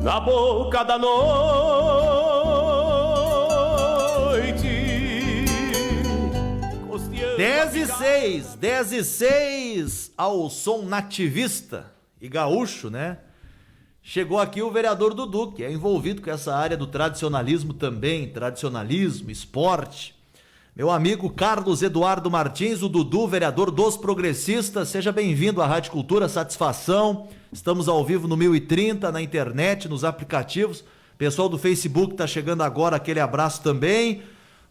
na boca da noite. 10:06 ao som nativista e gaúcho, né? Chegou aqui o vereador Dudu, que é envolvido com essa área do tradicionalismo também, tradicionalismo, esporte. Meu amigo Carlos Eduardo Martins, o Dudu, vereador dos progressistas, seja bem-vindo à Rádio Cultura, satisfação. Estamos ao vivo no 1030, na internet, nos aplicativos. Pessoal do Facebook está chegando agora, aquele abraço também.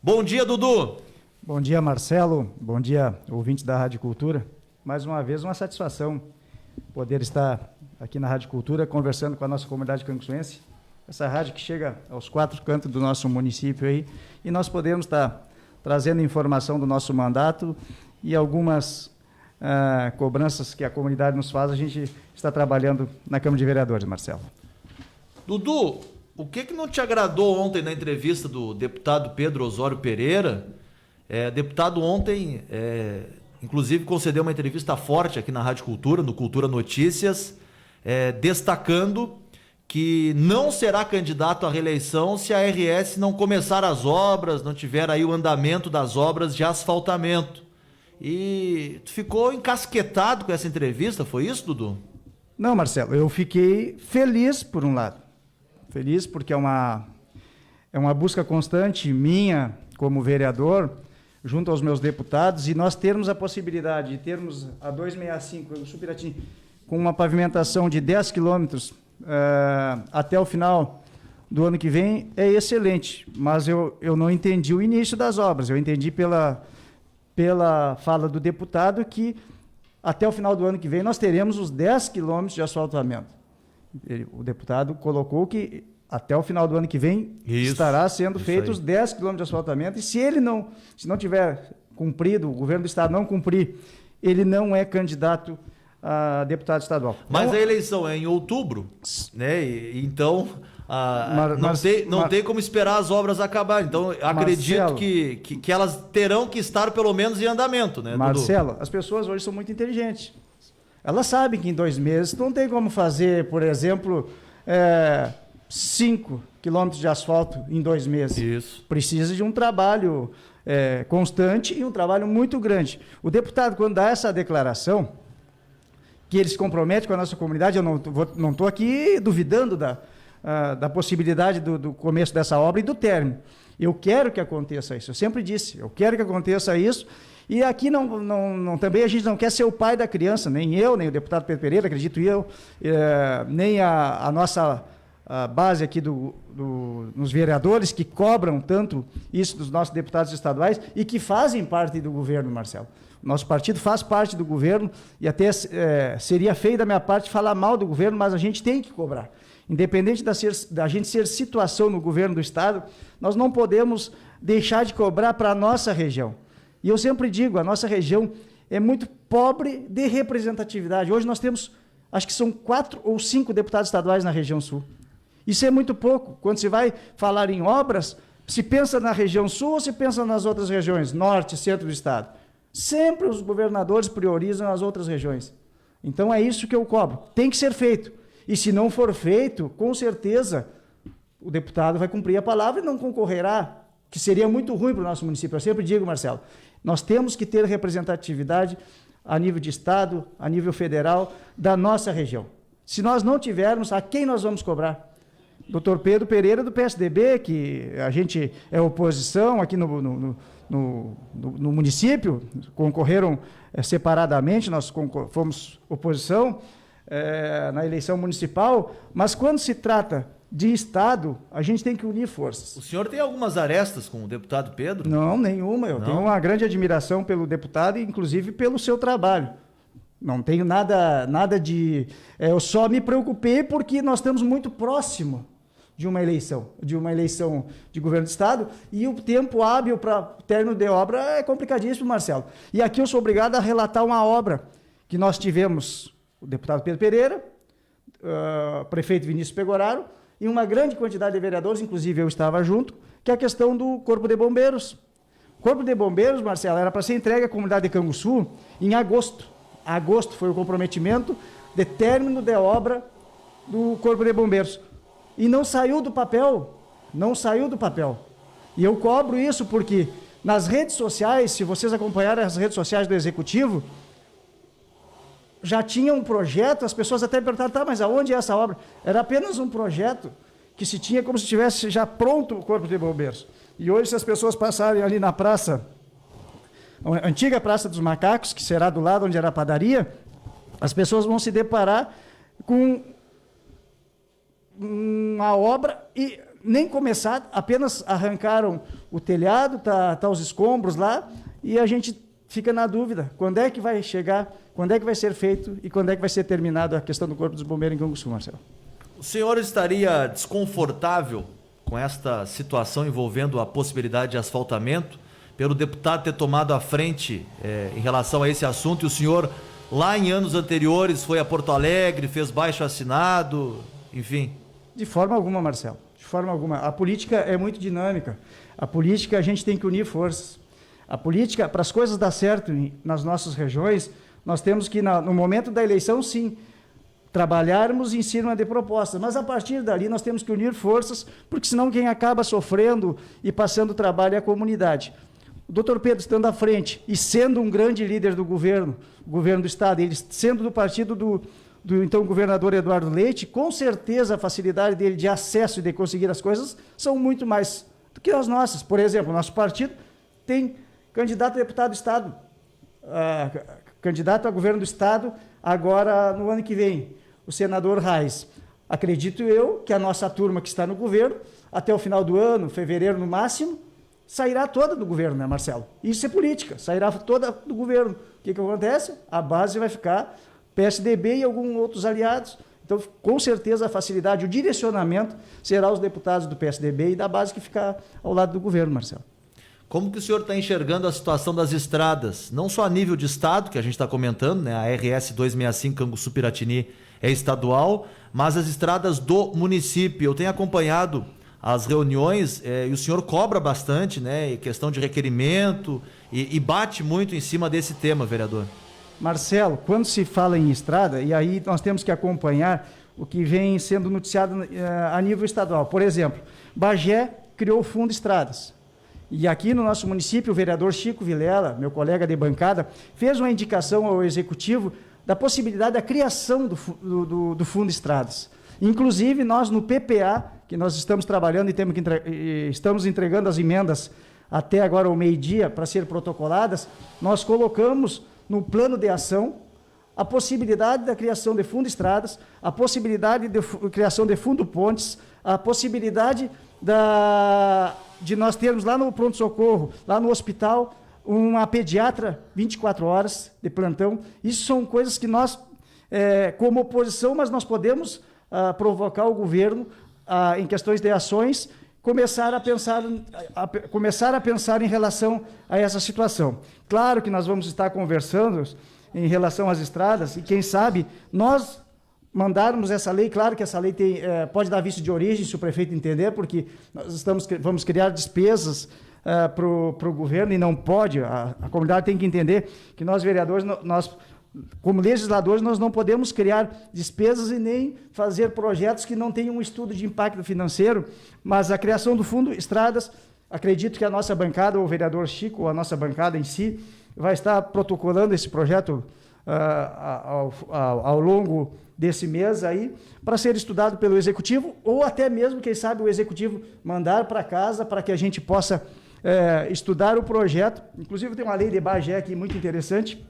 Bom dia, Dudu. Bom dia, Marcelo. Bom dia, ouvintes da Rádio Cultura. Mais uma vez, uma satisfação poder estar aqui na Rádio Cultura conversando com a nossa comunidade canguçuense. Essa rádio que chega aos 4 cantos do nosso município aí, e nós podemos estar trazendo informação do nosso mandato e algumas cobranças que a comunidade nos faz. A gente está trabalhando na Câmara de Vereadores, Marcelo. Dudu, o que não te agradou ontem na entrevista do deputado Pedro Osório Pereira? Deputado ontem, inclusive, concedeu uma entrevista forte aqui na Rádio Cultura, no Cultura Notícias, destacando que não será candidato à reeleição se a RS não começar as obras, não tiver aí o andamento das obras de asfaltamento. E tu ficou encasquetado com essa entrevista, foi isso, Dudu? Não, Marcelo, eu fiquei feliz por um lado. Feliz porque é uma busca constante minha como vereador, junto aos meus deputados, e nós termos a possibilidade de termos a 265, o Supiratim, com uma pavimentação de 10 quilômetros até o final do ano que vem, é excelente. Mas eu não entendi o início das obras. Eu entendi pela fala do deputado que até o final do ano que vem nós teremos os 10 quilômetros de asfaltamento. O deputado colocou que até o final do ano que vem estará sendo feito os 10 quilômetros de asfaltamento, e se não tiver cumprido, o governo do estado não cumprir, ele não é candidato a deputado estadual. Mas a eleição é em outubro, né? Então não tem como esperar as obras acabar. Então acredito, Marcelo, que elas terão que estar pelo menos em andamento, né, Marcelo, Dudu? As pessoas hoje são muito inteligentes. Elas sabem que em 2 meses não tem como fazer, por exemplo, 5 quilômetros de asfalto em 2 meses. Isso. Precisa de um trabalho constante e um trabalho muito grande. O deputado, quando dá essa declaração, que ele se compromete com a nossa comunidade, eu não estou aqui duvidando da possibilidade do começo dessa obra e do término. Eu quero que aconteça isso. Eu sempre disse, eu quero que aconteça isso. E aqui também a gente não quer ser o pai da criança, nem eu, nem o deputado Pedro Pereira, acredito eu, nem a nossa base aqui nos vereadores que cobram tanto isso dos nossos deputados estaduais e que fazem parte do governo, Marcelo. Nosso partido faz parte do governo e até seria feio da minha parte falar mal do governo, mas a gente tem que cobrar. Independente da gente ser situação no governo do estado, nós não podemos deixar de cobrar para a nossa região. E eu sempre digo, a nossa região é muito pobre de representatividade. Hoje nós temos, acho que são 4 ou 5 deputados estaduais na região sul. Isso é muito pouco. Quando se vai falar em obras, se pensa na região sul ou se pensa nas outras regiões, norte, centro do estado? Sempre os governadores priorizam as outras regiões. Então é isso que eu cobro. Tem que ser feito. E se não for feito, com certeza, o deputado vai cumprir a palavra e não concorrerá, que seria muito ruim para o nosso município. Eu sempre digo, Marcelo, nós temos que ter representatividade a nível de estado, a nível federal, da nossa região. Se nós não tivermos, a quem nós vamos cobrar? Dr. Pedro Pereira, do PSDB, que a gente é oposição aqui no município, concorreram separadamente, nós fomos oposição na eleição municipal, mas quando se trata de Estado, a gente tem que unir forças. O senhor tem algumas arestas com o deputado Pedro? Não, nenhuma. Eu tenho uma grande admiração pelo deputado e, inclusive, pelo seu trabalho. Não tenho nada de... eu só me preocupei porque nós estamos muito próximo de uma eleição de governo do Estado, e o tempo hábil para término de obra é complicadíssimo, Marcelo. E aqui eu sou obrigado a relatar uma obra que nós tivemos, o deputado Pedro Pereira, prefeito Vinícius Pegoraro, e uma grande quantidade de vereadores, inclusive eu estava junto, que é a questão do Corpo de Bombeiros. O Corpo de Bombeiros, Marcelo, era para ser entregue à comunidade de Canguçu em agosto. Agosto foi o comprometimento de término de obra do Corpo de Bombeiros. e não saiu do papel. Não saiu do papel. E eu cobro isso porque nas redes sociais, se vocês acompanharem as redes sociais do Executivo, já tinha um projeto, as pessoas até perguntaram, tá, mas aonde é essa obra? Era apenas um projeto que se tinha como se tivesse já pronto o Corpo de Bombeiros. E hoje, se as pessoas passarem ali na praça, a antiga Praça dos Macacos, que será do lado onde era a padaria, as pessoas vão se deparar com uma obra e nem começar, apenas arrancaram o telhado, tá os escombros lá, e a gente fica na dúvida, quando é que vai chegar, quando é que vai ser feito e quando é que vai ser terminado a questão do Corpo dos Bombeiros em Canguçu, Marcelo. O senhor estaria desconfortável com esta situação envolvendo a possibilidade de asfaltamento, pelo deputado ter tomado a frente em relação a esse assunto, e o senhor, lá em anos anteriores, foi a Porto Alegre, fez baixo-assinado, enfim? De forma alguma, Marcelo, de forma alguma. A política é muito dinâmica. A política, a gente tem que unir forças. A política, para as coisas dar certo nas nossas regiões, nós temos que, no momento da eleição, sim, trabalharmos em cima de propostas, mas a partir dali nós temos que unir forças, porque senão quem acaba sofrendo e passando trabalho é a comunidade. O doutor Pedro estando à frente e sendo um grande líder do governo do Estado, ele sendo do partido do então governador Eduardo Leite, com certeza a facilidade dele de acesso e de conseguir as coisas são muito mais do que as nossas. Por exemplo, o nosso partido tem candidato a deputado do Estado, candidato a governo do Estado agora no ano que vem, o senador Reis. Acredito eu que a nossa turma que está no governo, até o final do ano, fevereiro no máximo, sairá toda do governo, né, Marcelo? Isso é política, sairá toda do governo. O que acontece? A base vai ficar PSDB e alguns outros aliados. Então, com certeza, a facilidade, o direcionamento será os deputados do PSDB e da base que ficar ao lado do governo, Marcelo. Como que o senhor está enxergando a situação das estradas? Não só a nível de estado, que a gente está comentando, né? A RS 265 Canguçu-Piratini é estadual, mas as estradas do município. Eu tenho acompanhado as reuniões e o senhor cobra bastante, né? Questão de requerimento e bate muito em cima desse tema, vereador. Marcelo, quando se fala em estrada, e aí nós temos que acompanhar o que vem sendo noticiado a nível estadual. Por exemplo, Bagé criou o Fundo Estradas. E aqui no nosso município, o vereador Chico Vilela, meu colega de bancada, fez uma indicação ao Executivo da possibilidade da criação do Fundo Estradas. Inclusive, nós no PPA, que nós estamos trabalhando e estamos entregando as emendas até agora ao meio-dia para ser protocoladas, nós colocamos no plano de ação a possibilidade da criação de fundo estradas, a possibilidade de criação de fundo pontes, a possibilidade de nós termos lá no pronto-socorro, lá no hospital, uma pediatra 24 horas de plantão. Isso são coisas que nós, como oposição, mas nós podemos provocar o governo em questões de ações, começar a pensar em relação a essa situação. Claro que nós vamos estar conversando em relação às estradas e, quem sabe, nós mandarmos essa lei. Claro que essa lei pode dar vício de origem, se o prefeito entender, porque nós vamos criar despesas para o governo e não pode. A comunidade tem que entender que nós, vereadores, nós, como legisladores, nós não podemos criar despesas e nem fazer projetos que não tenham um estudo de impacto financeiro, mas a criação do Fundo Estradas, acredito que a nossa bancada, o vereador Chico, ou a nossa bancada em si, vai estar protocolando esse projeto ao longo desse mês aí, para ser estudado pelo Executivo, ou até mesmo, quem sabe, o Executivo mandar para casa para que a gente possa estudar o projeto. Inclusive, tem uma lei de Bagé aqui muito interessante,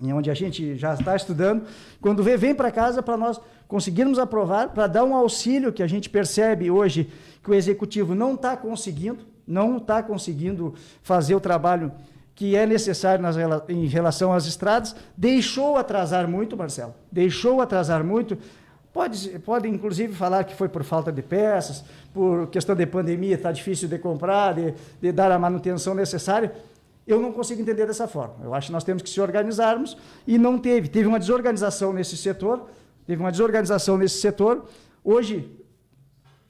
onde a gente já está estudando. Quando vem para casa para nós conseguirmos aprovar, para dar um auxílio, que a gente percebe hoje que o Executivo não está conseguindo fazer o trabalho que é necessário em relação às estradas. Deixou atrasar muito, Marcelo, deixou atrasar muito. Pode inclusive falar que foi por falta de peças, por questão de pandemia, está difícil de comprar, de dar a manutenção necessária. Eu não consigo entender dessa forma. Eu acho que nós temos que se organizarmos e não teve uma desorganização nesse setor, Hoje,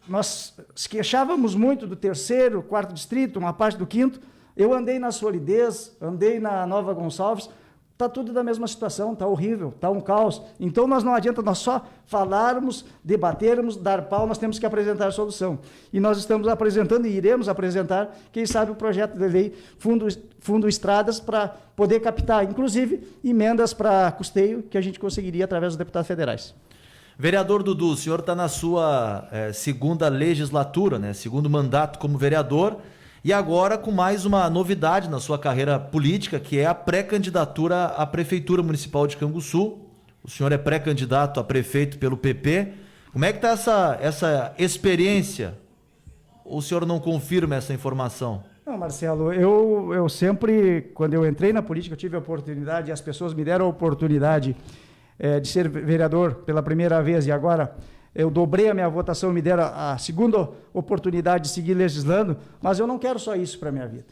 nós se queixávamos muito do 3º, 4º distrito, uma parte do 5º. Eu andei na Solidez, andei na Nova Gonçalves, Está tudo da mesma situação, está horrível, está um caos. Então, não adianta nós só falarmos, debatermos, dar pau, nós temos que apresentar a solução. E nós estamos apresentando e iremos apresentar, quem sabe, o projeto de lei Fundo Estradas para poder captar, inclusive, emendas para custeio que a gente conseguiria através dos deputados federais. Vereador Dudu, o senhor está na sua segunda legislatura, né? Segundo mandato como vereador, e agora com mais uma novidade na sua carreira política, que é a pré-candidatura à Prefeitura Municipal de Canguçu. O senhor é pré-candidato a prefeito pelo PP. Como é que está essa experiência? Ou o senhor não confirma essa informação? Não, Marcelo, eu sempre, quando eu entrei na política, eu tive a oportunidade, as pessoas me deram a oportunidade de ser vereador pela primeira vez, e agora eu dobrei a minha votação, me deram a segunda oportunidade de seguir legislando, mas eu não quero só isso para a minha vida.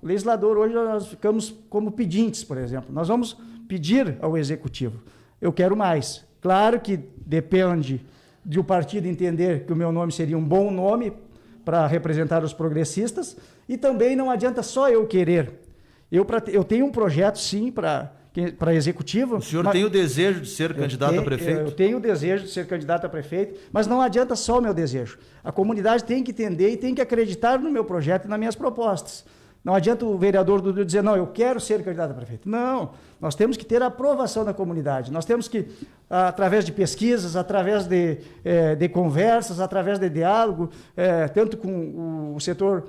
O legislador, hoje nós ficamos como pedintes, por exemplo. Nós vamos pedir ao Executivo. Eu quero mais. Claro que depende de o partido entender que o meu nome seria um bom nome para representar os progressistas, e também não adianta só eu querer. Eu tenho um projeto, sim, para executivo. O senhor tem o desejo de ser candidato a prefeito? Eu tenho o desejo de ser candidato a prefeito, mas não adianta só o meu desejo. A comunidade tem que entender e tem que acreditar no meu projeto e nas minhas propostas. Não adianta o vereador Dudu dizer, não, eu quero ser candidato a prefeito. Não, nós temos que ter a aprovação da comunidade. Nós temos que, através de pesquisas, através de conversas, através de diálogo, tanto com o setor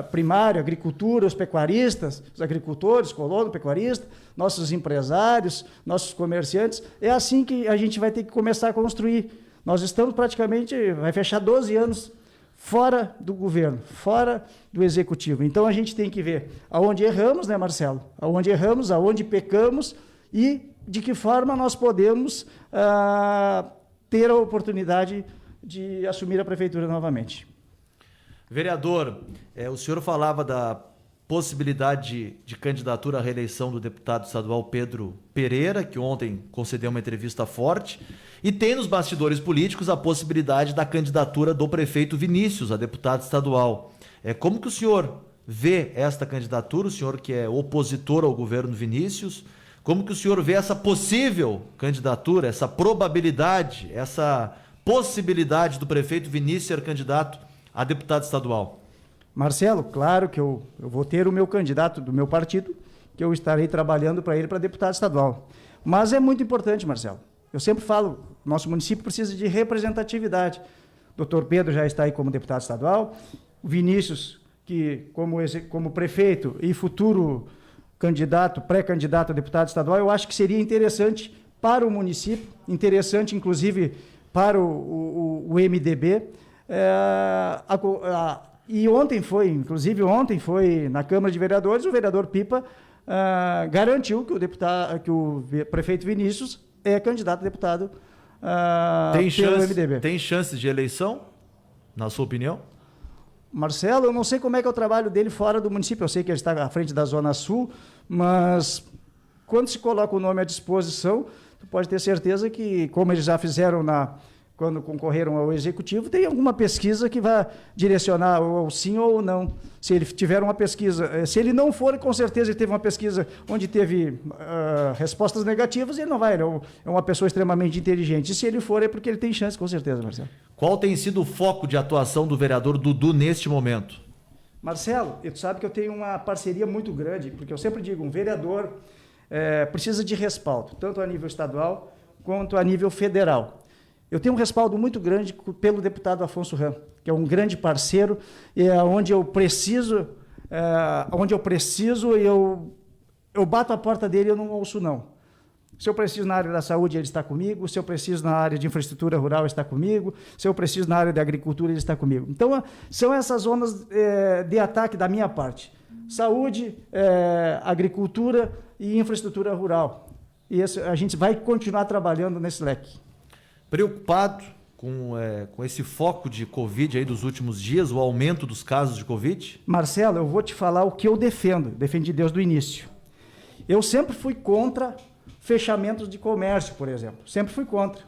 primário, agricultura, os pecuaristas, os agricultores, colono, pecuarista, nossos empresários, nossos comerciantes. É assim que a gente vai ter que começar a construir. Nós estamos praticamente, vai fechar 12 anos fora do governo, fora do executivo. Então a gente tem que ver aonde erramos, né, Marcelo? Aonde erramos, aonde pecamos e de que forma nós podemos ter a oportunidade de assumir a prefeitura novamente. Vereador, o senhor falava da possibilidade de candidatura à reeleição do deputado estadual Pedro Pereira, que ontem concedeu uma entrevista forte, e tem nos bastidores políticos a possibilidade da candidatura do prefeito Vinícius a deputado estadual. Como que o senhor vê esta candidatura, o senhor que é opositor ao governo Vinícius, como que o senhor vê essa possível candidatura, essa probabilidade, essa possibilidade do prefeito Vinícius ser candidato a deputado estadual? Marcelo, claro que eu vou ter o meu candidato do meu partido, que eu estarei trabalhando para ele para deputado estadual. Mas é muito importante, Marcelo. Eu sempre falo, nosso município precisa de representatividade. O doutor Pedro já está aí como deputado estadual, o Vinícius, que como prefeito e futuro candidato, pré-candidato a deputado estadual, eu acho que seria interessante para o município, interessante inclusive para o MDB. E ontem foi na Câmara de Vereadores, o vereador Pipa garantiu que o prefeito Vinícius é candidato a deputado pelo MDB. Tem chances de eleição, na sua opinião? Marcelo, eu não sei como é que é o trabalho dele fora do município, eu sei que ele está à frente da Zona Sul, mas quando se coloca o nome à disposição, tu pode ter certeza que, como eles já fizeram quando concorreram ao Executivo, tem alguma pesquisa que vai direcionar ou sim ou não. Se ele tiver uma pesquisa, se ele não for, com certeza ele teve uma pesquisa onde teve respostas negativas, ele não vai, ele é uma pessoa extremamente inteligente. E se ele for, é porque ele tem chance, com certeza, Marcelo. Qual tem sido o foco de atuação do vereador Dudu neste momento? Marcelo, tu sabe que eu tenho uma parceria muito grande, porque eu sempre digo, um vereador precisa de respaldo, tanto a nível estadual quanto a nível federal. Eu tenho um respaldo muito grande pelo deputado Afonso Ram, que é um grande parceiro, e onde eu preciso, eu bato a porta dele e eu não ouço não. Se eu preciso na área da saúde, ele está comigo. Se eu preciso na área de infraestrutura rural, ele está comigo. Se eu preciso na área da agricultura, ele está comigo. Então, são essas zonas de ataque da minha parte. Saúde, agricultura e infraestrutura rural. E a gente vai continuar trabalhando nesse leque. Preocupado com esse foco de Covid aí dos últimos dias, o aumento dos casos de Covid? Marcelo, eu vou te falar o que eu defendi desde o início. Eu sempre fui contra fechamentos de comércio, por exemplo. Sempre fui contra.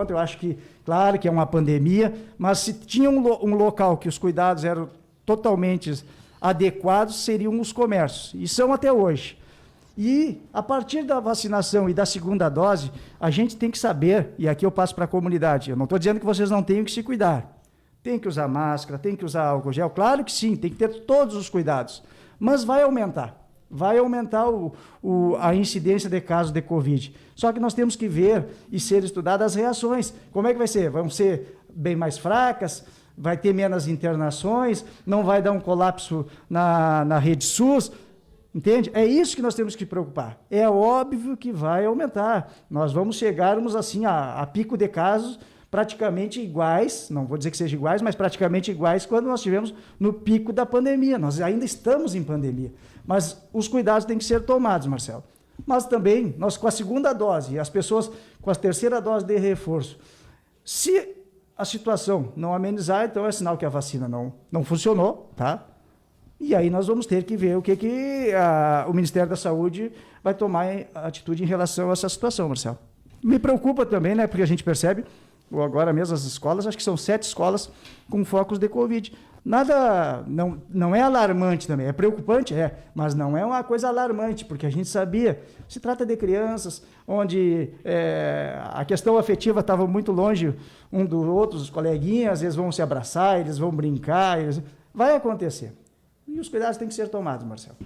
Eu acho que, claro que é uma pandemia, mas se tinha um local que os cuidados eram totalmente adequados, seriam os comércios. E são até hoje. E a partir da vacinação e da segunda dose, a gente tem que saber, e aqui eu passo para a comunidade, eu não estou dizendo que vocês não tenham que se cuidar. Tem que usar máscara, tem que usar álcool gel, claro que sim, tem que ter todos os cuidados. Mas vai aumentar a incidência de casos de Covid. Só que nós temos que ver e ser estudadas as reações. Como é que vai ser? Vão ser bem mais fracas? Vai ter menos internações? Não vai dar um colapso na rede SUS? Entende? É isso que nós temos que preocupar. É óbvio que vai aumentar. Nós vamos chegarmos assim a pico de casos praticamente iguais, não vou dizer que sejam iguais, mas praticamente iguais quando nós tivemos no pico da pandemia. Nós ainda estamos em pandemia, mas os cuidados têm que ser tomados, Marcelo. Mas também, nós com a segunda dose e as pessoas com a terceira dose de reforço, se a situação não amenizar, então é sinal que a vacina não funcionou, tá? E aí nós vamos ter que ver o que o Ministério da Saúde vai tomar atitude em relação a essa situação, Marcelo. Me preocupa também, né, porque a gente percebe, ou agora mesmo as escolas, acho que são 7 escolas com focos de Covid. Nada, não é alarmante também, é preocupante, mas não é uma coisa alarmante, porque a gente sabia, se trata de crianças onde a questão afetiva estava muito longe um do outro, os coleguinhas, eles vão se abraçar, eles vão brincar, vai acontecer. E os cuidados têm que ser tomados, Marcelo.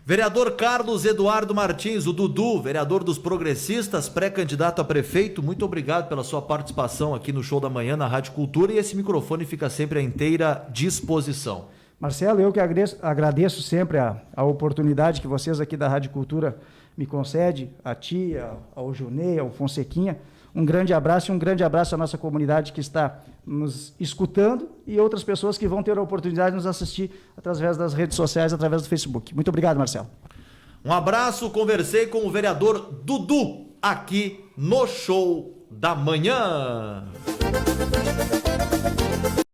Vereador Carlos Eduardo Martins, o Dudu, vereador dos progressistas, pré-candidato a prefeito, muito obrigado pela sua participação aqui no Show da Manhã, na Rádio Cultura, e esse microfone fica sempre à inteira disposição. Marcelo, eu que agradeço sempre a oportunidade que vocês aqui da Rádio Cultura me concedem, a ti, ao Junei, ao Fonsequinha. Um grande abraço e um grande abraço à nossa comunidade que está nos escutando e outras pessoas que vão ter a oportunidade de nos assistir através das redes sociais, através do Facebook. Muito obrigado, Marcelo. Um abraço, conversei com o vereador Dudu aqui no Show da Manhã.